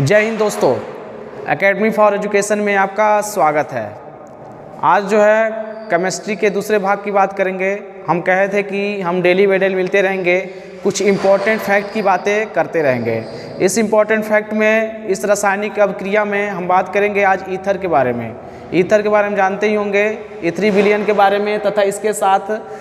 जय हिंद दोस्तों, academy for education में आपका स्वागत है। आज जो है केमिस्ट्री के दूसरे भाग की बात करेंगे। हम कहे थे कि हम डेली बाय डेली मिलते रहेंगे, कुछ इम्पॉर्टेंट फैक्ट की बातें करते रहेंगे। इस इम्पॉर्टेंट फैक्ट में, इस रासायनिक अभिक्रिया में हम बात करेंगे आज ईथर के बारे में। ईथर के बारे में जानते ही होंगे, ई3 विलयन के बारे में, तथा इसके साथ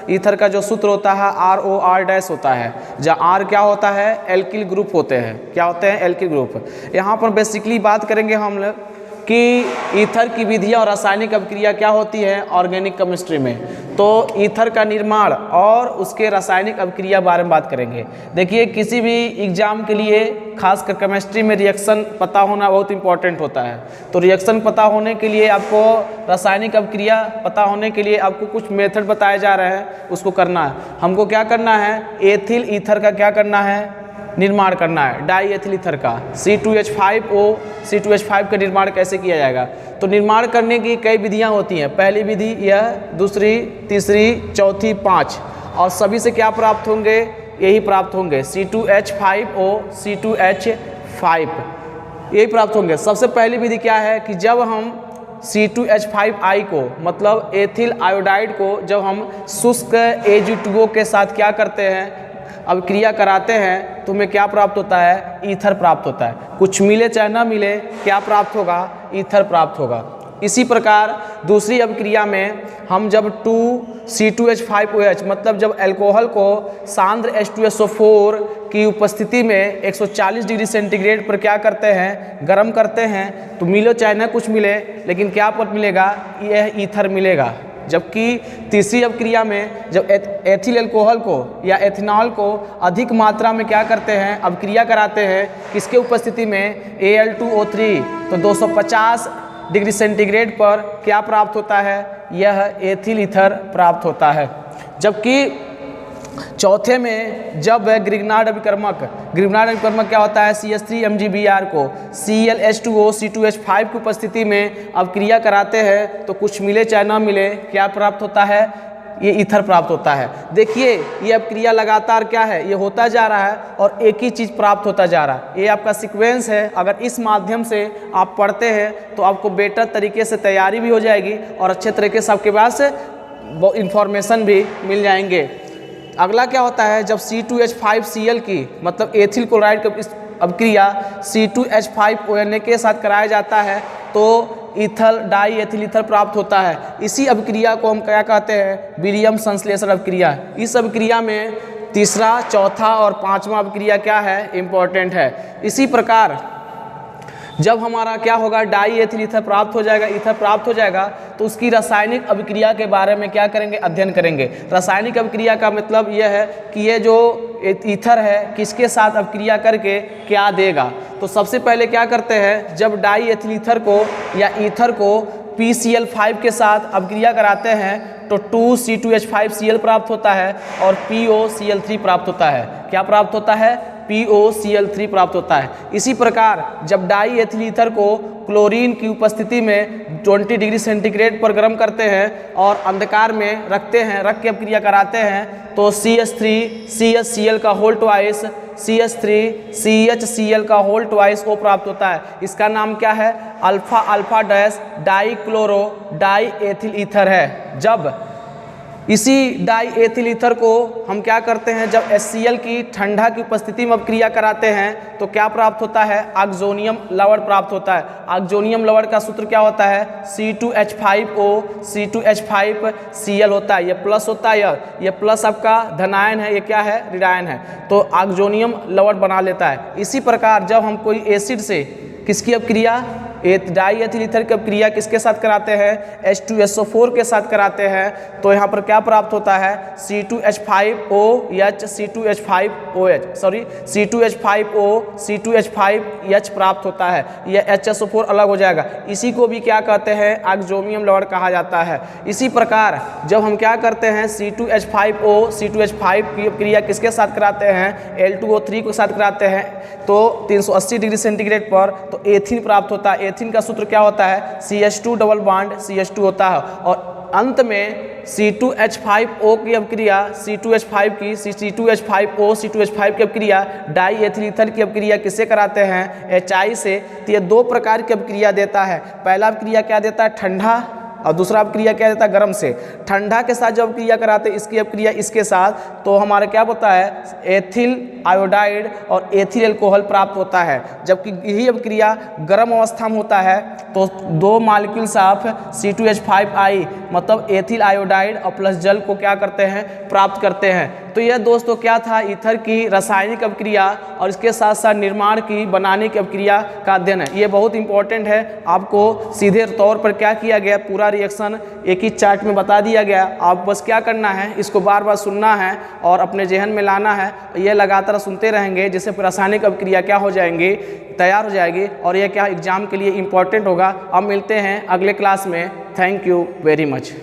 ईथर का जो सूत्र होता है ROR- होता है, जहाँ R क्या होता है, एल्किल ग्रुप होते हैं। क्या होते हैं? Alkyl group. यहाँ पर बेसिकली बात करेंगे हम लोग कि ईथर की विधियाँ और रासायनिक अभिक्रिया क्या होती है ऑर्गेनिक केमिस्ट्री में। तो ईथर का निर्माण और उसके रासायनिक अभिक्रिया बारे में बात करेंगे। देखिए, किसी भी एग्जाम के लिए खासकर केमिस्ट्री में रिएक्शन पता होना बहुत इंपॉर्टेंट होता है। तो रिएक्शन पता होने के लिए आपको, रासायनिक अभिक्रिया पता होने के लिए आपको कुछ मेथड बताए जा रहे हैं, उसको करना है। हमको क्या करना है? एथिल ईथर का क्या करना है? निर्माण करना है। डाई एथिल ईथर का C2H5O C2H5 का निर्माण कैसे किया जाएगा? तो निर्माण करने की कई विधियां होती हैं। पहली विधि यह, दूसरी, तीसरी, चौथी, 5, और सभी से क्या प्राप्त होंगे? यही प्राप्त होंगे, C2H5O C2H5 यही प्राप्त होंगे। सबसे पहली विधि क्या है कि जब हम C2H5I को, मतलब एथिल आयोडाइड को, जब हम शुष्क Ag2O के साथ क्या करते हैं, अभिक्रिया कराते हैं, तो हमें क्या प्राप्त होता है? ईथर प्राप्त होता है। कुछ मिले चाहे ना मिले, क्या प्राप्त होगा? ईथर प्राप्त होगा। इसी प्रकार दूसरी अभिक्रिया में हम जब 2C2H5OH, मतलब जब अल्कोहल को सांद्र H2SO4 की उपस्थिति में 140 डिग्री सेंटीग्रेड पर क्या करते हैं? गर्म करते हैं, तो मिले चाहे ना कुछ मिले, लेकिन क्या पर मिलेगा? यह ईथर मिलेगा। जबकि तीसरी अभिक्रिया में जब एथिल अल्कोहल को या एथेनॉल को अधिक मात्रा में क्या करते हैं? अभिक्रिया कराते हैं, किसके उपस्थिति में? Al2O3, तो 250 डिग्री सेंटीग्रेड पर क्या प्राप्त होता है? यह एथिल ईथर प्राप्त होता है। जबकि चौथे में जब ग्रिग्नार्ड अभिकर्मक क्या होता है? CH3MgBr को Cl H2O C2H5 की उपस्थिति में अभिक्रिया कराते हैं, तो कुछ मिले चाहे ना मिले, क्या प्राप्त होता है? ये ईथर प्राप्त होता है। देखिए, ये अभिक्रिया लगातार क्या है? ये होता जा रहा है और एक ही चीज़ प्राप्त होता जा रहा है। ये आपका सीक्वेंस है। अगर इस माध्यम से आप पढ़ते हैं तो आपको बेटर तरीके से तैयारी भी हो जाएगी और अच्छे तरीके से आपके पास इंफॉर्मेशन भी मिल जाएंगे। अगला क्या होता है? जब C2H5Cl की, मतलब एथिल क्लोराइड की अभिक्रिया C2H5ONA के साथ कराया जाता है, तो ईथर डाई एथिल ईथर प्राप्त होता है। इसी अभिक्रिया को हम क्या कहते हैं? विलियम संश्लेषण अभिक्रिया। इस अभिक्रिया में तीसरा, चौथा और पांचवा अभिक्रिया क्या है? इंपॉर्टेंट है। इसी प्रकार जब हमारा क्या होगा? डाई एथिल ईथर प्राप्त हो जाएगा, ईथर प्राप्त हो जाएगा, तो उसकी रासायनिक अभिक्रिया के बारे में क्या करेंगे? अध्ययन करेंगे। रासायनिक अभिक्रिया का मतलब यह है कि ये जो ईथर है किसके साथ अभिक्रिया करके क्या देगा। तो सबसे पहले क्या करते हैं? जब डाई एथिल ईथर को या ईथर को PCl5 के साथ अभिक्रिया कराते हैं, तो 2C2H5Cl प्राप्त होता है और POCl3 प्राप्त होता है। क्या प्राप्त होता है? POCl3 प्राप्त होता है। इसी प्रकार जब डाई एथिल ईथर को क्लोरीन की उपस्थिति में 20 डिग्री सेंटीग्रेड पर गर्म करते हैं और अंधकार में रखते हैं, रख के अभिक्रिया कराते हैं, तो CH3CHCl का होल ट्वाइस CH3CHCl का होल ट्वाइस O प्राप्त होता है। इसका नाम क्या है? Alpha alpha dash die chloro die ethyl ether है। जब इसी डाई एथिल ईथर को हम क्या करते हैं? जब HCl की ठंडा की उपस्थिति में अभिक्रिया कराते हैं, तो क्या प्राप्त होता है? ऑक्सोनियम लवण प्राप्त होता है। ऑक्सोनियम लवण का सूत्र क्या होता है? C2H5O C2H5Cl होता है। ये प्लस होता है, ये प्लस आपका धनायन है, ये क्या है? ऋणायन है। तो ऑक्सोनियम लवण बना लेता है। इसी प्रकार जब हम कोई एसिड से किसकी अभिक्रिया, डाई एथिल ईथर की अभिक्रिया किसके साथ कराते हैं? H2SO4 के साथ कराते हैं, तो यहाँ पर क्या प्राप्त होता है? C2H5OH C2H5O C2H5H प्राप्त होता है। यह HSO4 अलग हो जाएगा। इसी को भी क्या कहते हैं? ऑक्सोनियम लवण कहा जाता है। इसी प्रकार जब हम क्या करते हैं? C2H5O C2H5 की अभिक्रिया किसके साथ कराते हैं? Al2O3 के साथ कराते हैं, तो 380 डिग्री सेंटीग्रेड पर, तो एथिन प्राप्त होता है। एथिन का सूत्र क्या होता है? CH2 डबल बॉन्ड CH2 होता है। और अंत में C2H5O की अपक्रिया C2H5 की C2H5O C2H5 की अपक्रिया डाई एथिल ईथर की अपक्रिया किससे कराते हैं, HI से। तो ये दो प्रकार की अपक्रिया देता है। पहला अपक्रिया क्या देता है, ठंडा, और दूसरा अपक्रिया क्या देता है, गर्म से। ठंडा के साथ जब अपक्रिया कराते हैं इसकी अपक्रिया इसके साथ, तो हमारा क्या होता है, एथिल आयोडाइड और एथिल अल्कोहल प्राप्त होता है। जबकि यही अपक्रिया गर्म अवस्था में होता है तो दो मॉलिक्यूल्स ऑफ C2H5I मतलब एथिल आयोडाइड और प्लस जल को क्या करते हैं, प्राप्त करते हैं। तो यह दोस्तों क्या था, ईथर की रासायनिक अपक्रिया और इसके साथ साथ निर्माण की, बनाने की अपक्रिया का अध्ययन है। ये बहुत इंपॉर्टेंट है। आपको सीधे तौर पर क्या किया गया, पूरा रिएक्शन एक ही चार्ट में बता दिया गया। आप बस क्या करना है, इसको बार बार सुनना है और अपने जहन में लाना है। ये लगातार सुनते रहेंगे जिससे रासायनिक अपक्रिया क्या हो जाएंगी, तैयार हो जाएगी और यह क्या एग्जाम के लिए इंपॉर्टेंट होगा। अब मिलते हैं अगले क्लास में। Thank you very much.